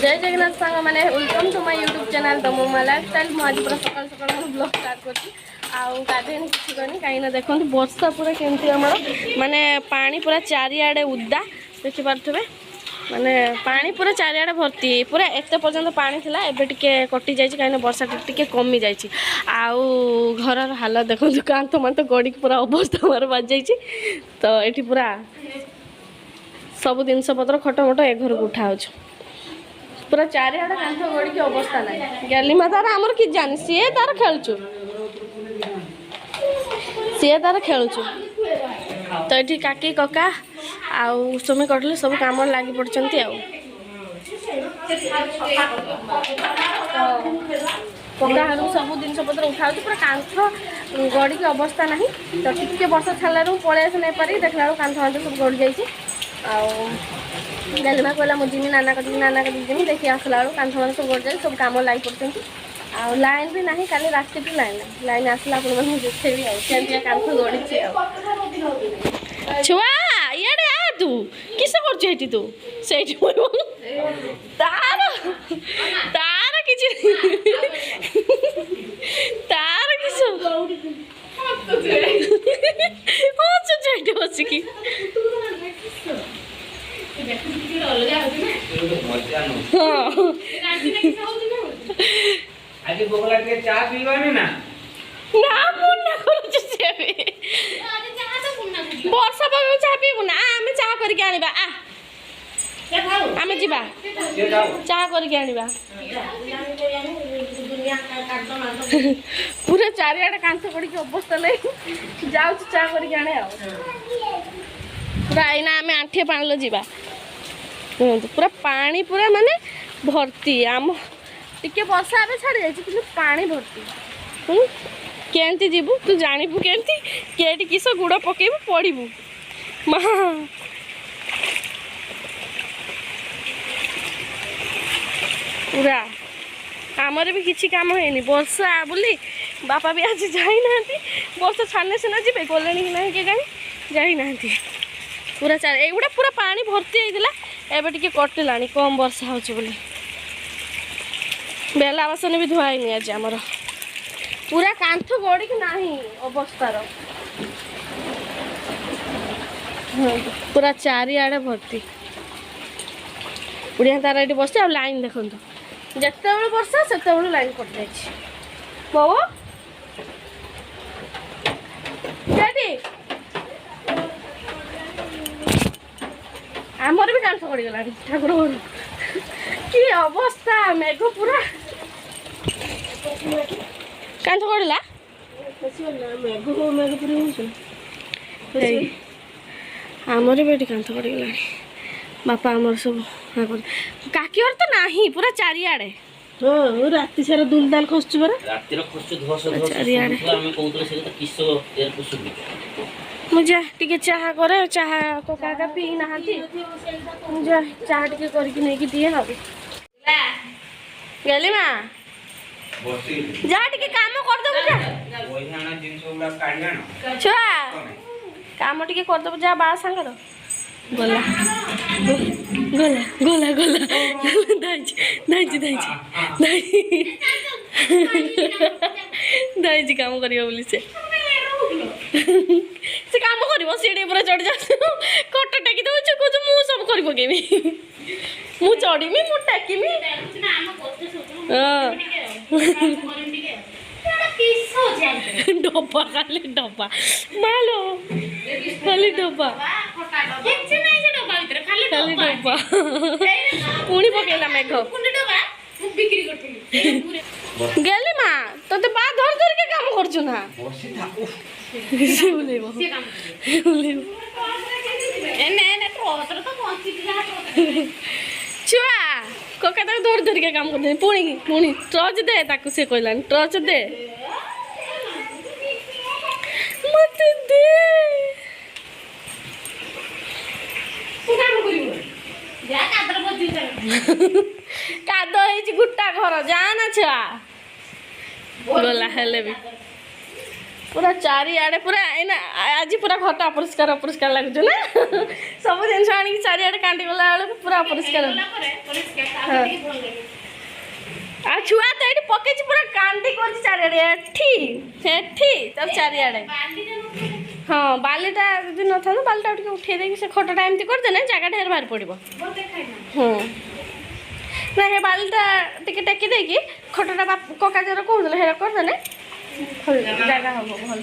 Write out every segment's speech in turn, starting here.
जय जगन्नाथ सांग मैंने welcome to my YouTube channel दमा-uma-life-style। मुझे पूरा सकाल सकाल ब्लॉग स्टार्ट करती गाधेनी किसी करनी कहीं देखो वर्षा पूरा केमती आम माने पानी पूरा चारिआडे उदा देखिपे माने पानी पूरा चारिआडे भर्ती पूरा एत पर्यंत पानी थिला एबे टिके कटि जाई कहीं वर्षा टिके कमी जाई घर हालत देखो कांथ मांथ गड़ी पूरा अवस्था मार बाज जाई तो ये पूरा सब जिनस पत्र खट मट ए घर को उठा पूरा चारिआडे कांथ गड़ी की अवस्था ना गलीमा तार आमर कि जानी सी तार खेलचु तो ये काकी कका आउ सुमी कटले सब काम लगी पड़ते कका हारू सब जिन पत्र उठा पूरा कांथ गड़ी की अवस्था ना तो टिके वर्षा छाड़ा पलि नहीं पारि देखला कांथ हाथ सब गड़ी जाइए गलीमा कहला मुझे नाना कटी जिमी देखिए आसला बेलू कांथ मान सब गड़ जाए सब कम लगी पड़ते आ लाइन भी ना काली रात लाइन आसला देखेबी आमती कांथ गड़ी छुआ इे आ तू किस कर तू से तार तार किसी तार किस बसिकी आज बोगला के चा पीवानी ना ना मुन्ना करू से भी वर्षा पावे चा पीबू ना आमे चा करके आनिबा आ के खाऊ आमे जीबा के खाऊ चा करके आनिबा पूरा चारिआडे कांथ गड़ी की अवस्था नहीं जाऊ चा करके आने आ पूरा आईना आमे आंठे पाणलो जीबा पूरा पानी पूरा माने भर्ती आम टिके वर्षा आबे छाड़ जाई कि पानी भर्ती केंती जीवु तू जानबू केंती केटी किस गुड़ पकेबू पड़बू मा पूरा आमर भी किसी काम है वर्षा बोली बापा भी आज जाई ना वर्षा छाड़ने सीना जी गले कि ना के जाई ना पूरा चार एगुड़ा पूरा पानी भर्ती होता एबे टिके कटिला कम वर्षा हो बेला बासन भी धुआईनी आज आमर पूरा कांथ गड़ी की नहीं अवस्थार पूरा चारिआडे भर्ती बुढ़िया तार ये बस लाइन देखो जिते वर्षा से लाइन कटि जाए बो आमर भी कांथ गड़गला ठाकुर घर कि अवस्था मेघ पूरा कांथ गड़ला आमर भी कांथ गड़गला बापा आमर सब काकी और तो नहीं पूरा चारिआडे हाँ राति सारा दुलदाल खसुच बरा रातिर खसुच धस धस चारिआडे हम कहउतले से त किस एयर को सुबि मुझे टिके चाहा करे चाहा को काका पी नहाती मुझे चाहा टिके करके नहीं कि दिए हम गली मां बसी जा टिके काम कर दो जा ओही आना जिंस उडा काढी आनो छुआ काम टिके कर दो जा बा संगर गोला गोला गोला गोला दाइज दाइज दाइज दाइज काम करियो बोली से काम कर सीढ़ी पूरा चढ़ जा कट टेकी दे कुछ मु सब कर पकेबी मु चढ़ीमी मु टेकीमी डब्बा खाली डब्बा मालो खाली डब्बा खाली डब्बा पुणी पकेला मेघ गेली माँ तो बा धर धर के काम करछु ना बसी था उफ से बोलेबो छुआ कका तक धर धर के काम करते पुणी टर्च दे ताकू से कहलानी टर्च दे मत दे कादो है गुट्टा घर जाना छुआ गला हेले भी पूरा चारिआडे पूरा एना आज पूरा घरटा अपरिष्कार अपरिष्कार लगुच ना सब जिन आनी चारिआडे कांटी गला बेले पूरा अपरिष्कार आ छुआ तो ये पके पूरा कांटी कर चारिआडे एठी तब चारिआडे हाँ बालीटा यदि न था बालीटा उठे देकी से खटाटा एमती करदे ना जगह ढेर बाहर पड़ो ना हे बालीटा टिके टेकी देकी खटाटा कका जर कहते हेरा करदे ना जगह हम भल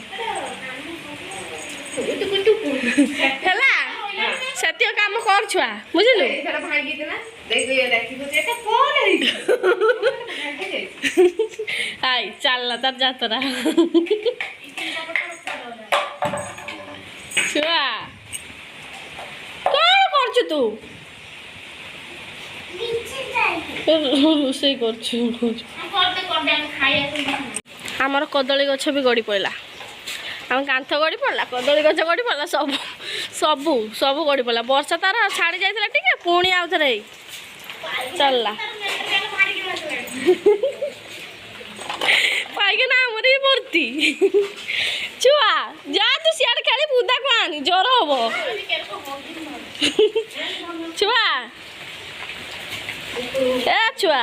ହେଲା ସତ୍ୟ କାମ କର ଛୁଆ ବୁଝିଲୁ ଆଇ ଚାଲଲା ତାର ଯାତ୍ରା ଛୁଆ କଣ କରୁଛୁ ତୁ ରୋଷେଇ କରୁଛୁ ଆମର କଦଳୀ ଗଛ ବି ଗଡ଼ି ପଇଲା ଆମ କାନ୍ଥ ଗଡ଼ି ପଡ଼ିଲା କଦଳୀ ଗଛ ଗଡ଼ି ପଡ଼ିଲା ସବୁ ସବୁ ସବୁ ଗଡ଼ି ପଡ଼ିଲା ବର୍ଷା ତାର ଛାଡ଼ି ଯାଇଥିଲା ଟିକେ ପୁଣି ଆଉ ଥରେ ହେଇ ଚାଲିଲା ପାଇକିନା ଆମର ବି ଭର୍ତ୍ତି ଛୁଆ ଯା ତୁ ସିଆଡ଼େ ଖେଳି ବୁଦାକୁ ଆଣି ଜ୍ୱର ହବ ଛୁଆ ଏ ଛୁଆ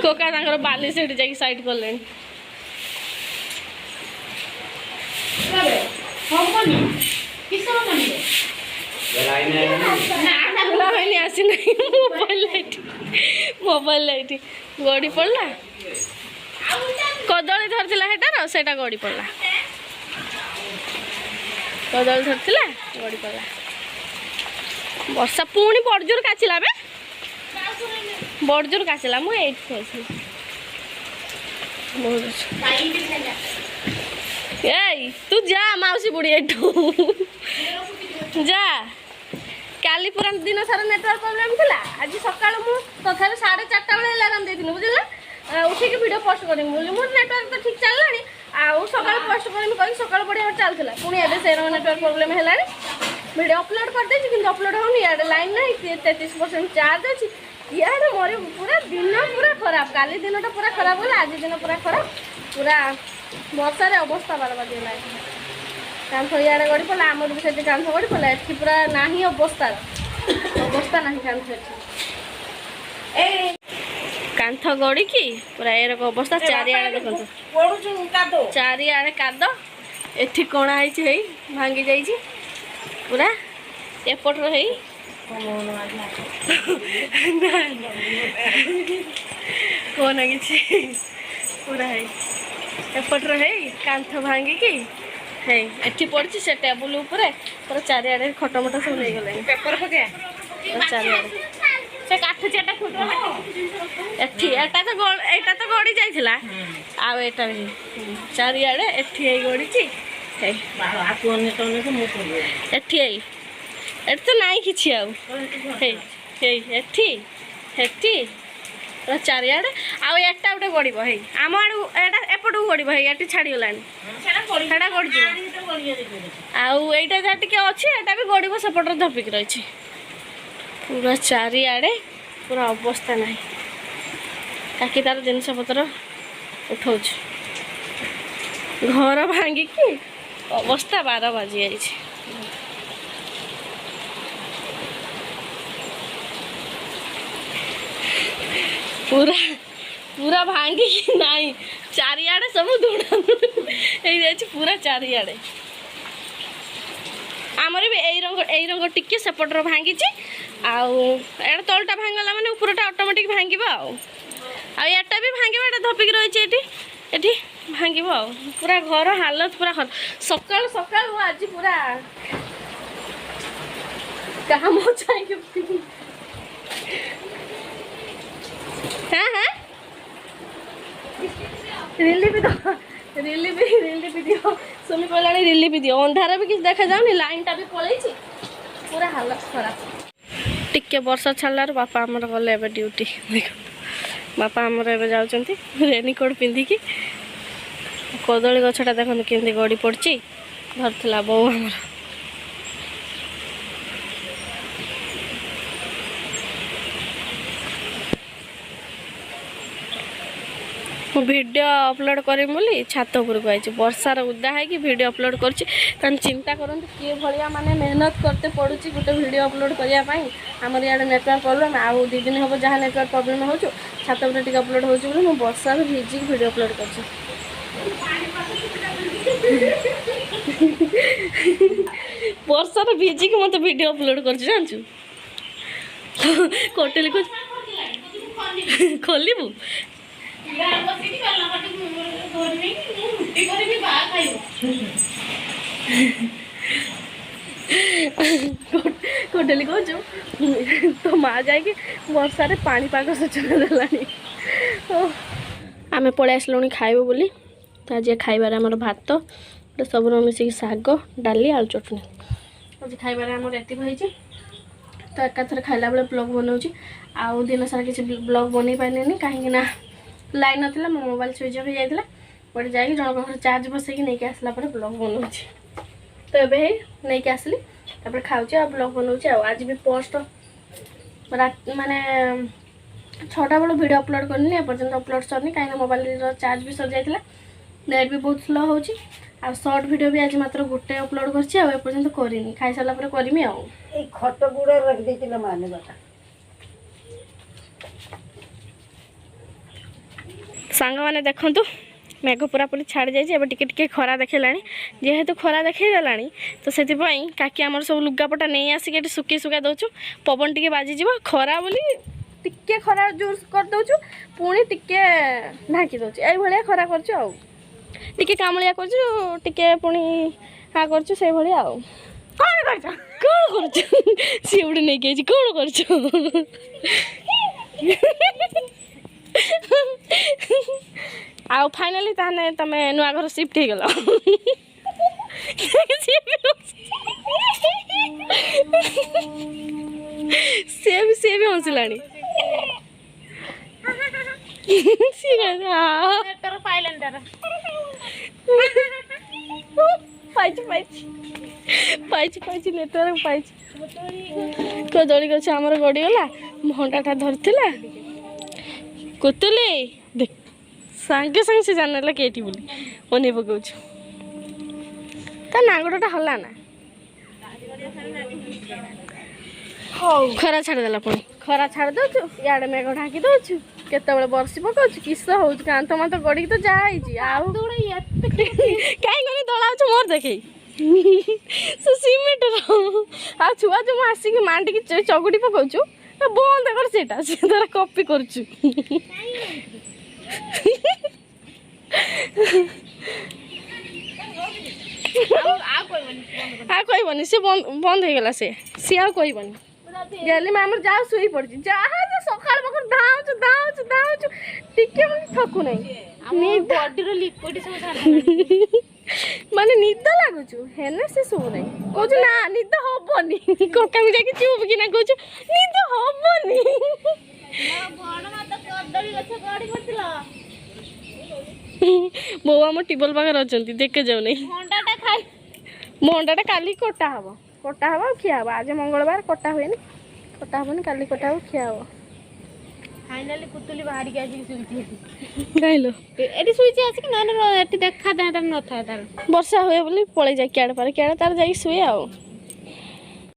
कोका तांकर बाली सेठी जाकी साइड कर लेनी लाइन आसी नहीं मोबाइल लाइट गड़ी पड़ला कदली धरला हेटार सेटा गड़ी पड़ला कदली धरला गड़ी पड़ला वर्षा पुणी बड़जोर काचिला बे बड़जोर काचिला मु एठी आसी ए तू जा माउसी बुढ़ी एठू जा काली पूरा दिन सारा नेटवर्क प्रॉब्लम थिला आज सकाळ मु तथापि 4:30 बेले अलार्म देथिनु बुझिला उठिक वीडियो पोस्ट करी बोली मोर नेटवर्क तो ठीक चललानी आउ सकाळ पोस्ट करी कहि सकाळ बढ़िया चलथिला पुणी एबे सेरो नेटवर्क प्रॉब्लम हेलानी वीडियो अपलोड कर दे कि अपलोड होनी यार लाइन नहीं 33% चार्ज अच्छी यार मोर पूरा दिन पूरा खराब काली दिन पूरा खराब होला आज दिन पूरा खराब पूरा वर्षा रे अवस्था बर्बाद होला कांथ यार गड़ी पड़ा आमर भी से कांथ गड़ी पड़ा एठी पूरा नाही अवस्था नाही कांथ ए कांथ गड़ी की पूरा ए रक अवस्था चारिआडे देखंतु पडुछु कादो चारिआडे कादो एठी कोणा आइछि हेई भांगी जाइछि पूरा एपट रही कौन कि पूरा है एपट रही कांथ भांगिकी है एठी पड़ी से टेबुल ऊपर पूरा चारिआडे खटमटा सब नहीं गले पेपर पके चारिआडे से काठ चाटा फुट एठी एटा तो गड़ी जाइथिला आ एटा भी चारिआडे एठी हे गड़ी छी हे आकु अन्य तने को मु पड़ी एठी हे एठी तो नाही किछि आउ हे हे एठी हेठी तो चारिआडे आ एटा उठे गड़िबो हे आम आडू एटा एपटू गड़िबो हे एटी छाड़ी गलानी सेटा गड़ी जो आउ एटा जा टिके अछि एटा भी गड़िबो सेपटर धपिक रहिछि पूरा चारिआडे पूरा अवस्था नाही काकी तार जिनस पत्र उठाउछ घर भांगी की अवस्था 12 बाजी आई पूरा पूरा भांगी की नहीं चारिआडे सब धुड़ा पूरा चारिआडे आमर भी यही रंग टिके सेपटर भांगी आउ एटा तलटा भांगला माने ऊपरटा ऑटोमेटिक भांगिबो आटा भी भांगिबो एटा धपिक रहिछि एठी भांगिबो पूरा घर हालत पूरा सकाल सकाल आज पूरा काम हो जाएगी हाँ हाँ रिलीफ दो रिलीफ दियो सुमी कहला रिलीफ दियो अंधार भी किसी देखा जाऊनी लाइन टा भी पलैछि पूरा हालत खराब टिके वर्षा छाड़ार बापा आमर गले एबे ड्यूटी देखो बापा आमर एबे जाउचंती रेनकोट पिंधिकी कदली गछटा देखो केमती गड़ी पड़ची धरला बो आमर ମୁଁ ଭିଡ଼ିଓ ଅପଲୋଡ଼ କରିବି ବୋଲି ଛାତ ଉପରକୁ ଆଇଛି ବର୍ଷାର ଉଦା ହେଇକି ଭିଡ଼ିଓ ଅପଲୋଡ଼ କରୁଛି ତାହେଲେ ଚିନ୍ତା କରନ୍ତୁ କିଏ ଭଳିଆ ମାନେ ମେହନତ କରତେ ପଡ଼ୁଛି ଗୋଟେ ଭିଡ଼ିଓ ଅପଲୋଡ଼ କରିବା ପାଇଁ ଆମର ଇଆଡ଼େ ନେଟୱାର୍କ ପ୍ରୋବ୍ଲେମ୍ ଆଉ 2 ଦିନ ହେବ ଯାହା ନେଟୱାର୍କ ପ୍ରୋବ୍ଲେମ୍ ହେଉଛି ଛାତ ଉପରେ ଟିକେ ଅପଲୋଡ଼ ହେଉଛି ବୋଲି ମୁଁ ବର୍ଷାରେ ଭିଜିକି ଭିଡ଼ିଓ ଅପଲୋଡ଼ କରୁଛି ବର୍ଷାରେ ଭିଜିକି ମୋତେ ଭିଡ଼ିଓ ଅପଲୋଡ଼ କରୁଛି ଜାଣିଛୁ କୋଟେଲି ଖୋଲିବୁ କୋଟେଲି କହୁଛୁ ତୋ ମା ଯାଇକି ବର୍ଷାରେ ପାଣିପାଗ ସୂଚନା ଦେଲାଣି ଆମେ ପଳେଇ ଆସିଲୁଣି ଖାଇବୁ ବୋଲି ତ ଆଜି ଖାଇବାରେ ଆମର ଭାତ ଗୋଟେ ସବୁର ମିଶିକି ଶାଗ ଡାଲି ଆଳୁ ଚଟଣି ଆଜି ଖାଇବାରେ ଆମର ଏତିକି ହେଇଛି ତ ଏକାଥରେ ଖାଇଲା ବେଳେ ବ୍ଲଗ୍ ବନାଉଛି ଆଉ ଦିନ ସାରା କିଛି ବ୍ଲଗ୍ ବନେଇ ପାରିଲିନି କାହିଁକି ନା ଲାଇନ୍ ନଥିଲା ମୋ ମୋବାଇଲ୍ ସୁଇଚ୍ ଅଫ୍ ହେଇଯାଇଥିଲା ଗୋଟେ ଯାଇକି ଜଣଙ୍କ ଘରେ ଚାର୍ଜ ବସେଇକି ନେଇକି ଆସିଲା ପରେ ବ୍ଲଗ୍ ବନାଉଛି ତ ଏବେ ହେଇ ନେଇକି ଆସିଲି ତାପରେ ଖାଉଛି ଆଉ ବ୍ଲଗ୍ ବନାଉଛି ଆଉ ଆଜି ବି ପୋଷ୍ଟ ମାନେ 6ଟା ବେଳୁ ଭିଡ଼ିଓ ଅପଲୋଡ଼ କରିନି ଏପର୍ଯ୍ୟନ୍ତ ଅପଲୋଡ଼ ସରିନି କାହିଁକିନା ମୋବାଇଲର ଚାର୍ଜ ବି ସରିଯାଇଥିଲା ନେଟ୍ ବି ବହୁତ ସ୍ଲୋ ହେଉଛି ଆଉ ସର୍ଟ ଭିଡ଼ିଓ ବି ଆଜି ମାତ୍ର ଗୋଟେ ଅପଲୋଡ଼ କରିଛି ଆଉ ଏପର୍ଯ୍ୟନ୍ତ କରିନି ଖାଇସାରିଲା ପରେ କରିମି ଆଉ ଏଇ ଖଟ ଗୁଡ଼ ରଖିଦେଇଥିଲା ମାନେ ବାଟା ସାଙ୍ଗମାନେ ଦେଖନ୍ତୁ ମେଘ ପୁରାପୁରି ଛାଡ଼ି ଯାଇଛି ଏବେ ଟିକେ ଟିକେ ଖରା ଦେଖେଇଲାଣି ଯେହେତୁ ଖରା ଦେଖେଇଦେଲାଣି ତ ସେଥିପାଇଁ କାକି ଆମର ସବୁ ଲୁଗାପଟା ନେଇ ଆସିକି ଏଠି ଶୁଖେଇ ଶୁଖା ଦେଉଛୁ ପବନ ଟିକେ ବାଜିଯିବ ଖରା ବୋଲି ଟିକେ ଖରା ଜୋର କରିଦେଉଛୁ ପୁଣି ଟିକେ ଢାଙ୍କି ଦେଉଛି ଏଇଭଳିଆ ଖରା କରୁଛୁ ଆଉ ଟିକେ କାମଳିଆ କରୁଛୁ ଟିକେ ପୁଣି କରୁଛୁ ସେଇଭଳିଆ ଆଉ କ'ଣ କରୁଛ ସିଏ ଗୋଟେ ନେଇକି ଆଇଛି କ'ଣ କରୁଛ ଆଉ ଫାଇନାଲି ତାହେଲେ ତମେ ନୂଆ ଘର ସିଫ୍ଟ ହେଇଗଲ ସିଏ ବି ହସିଲାଣି ପାଇଛି ନେଟୱାର୍କ ପାଇଛି କଦଳୀ ଗଛ ଆମର ଗଡ଼ିଗଲା ଭଣ୍ଡାଟା ଧରିଥିଲା କୁତୁଲି ଦେଖ ସାଙ୍ଗେ ସାଙ୍ଗେ ସେ ଜାଣିନେଲା କେଠି ବୋଲି ଅନେଇ ପକାଉଛୁ ତା ନାଙ୍ଗଡ଼ଟା ହଲା ନା ହଉ ଖରା ଛାଡ଼ିଦେଲା ପୁଣି ଖରା ଛାଡ଼ି ଦେଉଛୁ ଇଆଡ଼େ ମେଘ ଢାଙ୍କି ଦେଉଛୁ କେତେବେଳେ ବର୍ଷି ପକାଉଛୁ କିସ ହେଉଛି କାନ୍ଥ ମାନ୍ଥ ଗଡ଼ିକି ତ ଯାହା ହେଇଛି ଆଉ କାହିଁକି ଦଳା ହଉଛି ମୋର ଦେଖେଇ ସେ ସିମେଣ୍ଟର ଆଉ ଛୁଆ ଯେଉଁ ମୁଁ ଆସିକି ମାଣ୍ଡିକି ଚଗୁଡ଼ି ପକାଉଛୁ ବନ୍ଦ କର ସେଇଟା ସେ ତାର କପି କରୁଛୁ ଆଉ କହିବନି ସେ ବନ୍ଦ ହେଇଗଲା ସିଏ ଆଉ କହିବନି ଗେଲି ଆମର ଯାଉ ଶୋଇ ପଡ଼ିଛି ଯାହା ସକାଳ ପାଖରୁ ଧାଉଛୁ ଟିକେ ଥକୁ ନାହିଁ ମାନେ ନିଦ ଲାଗୁଛୁ ହେଲେ ସେ ଶୋଉ ନାହିଁ କହୁଛୁ ନା ନିଦ ହବନି କକାଙ୍କୁ ଯାଇକି ଚୁପ୍ କିନା କହୁଛୁ ନିଦ ହବନି ବୋଉ ଆମ ଟିବଲ ପାଖରେ ଅଛନ୍ତି ଦେଖେ ଯାଉନି ଭଣ୍ଡାଟା କାଲି କଟା ହବ ଆଉ ଖିଆ ହବ ଆଜି ମଙ୍ଗଳବାର କଟା ହୁଏନି କଟା ହବନି କାଲି କଟା ହବ ଖିଆ ହବ फाइनली कुतुली बाहर के आसी सुईती कहलो एटी सुईती आसी ना एटी देखा था न था तार वर्षा हुए बोली पळे जाय क्याड पारे क्याड तार जाई सुए आ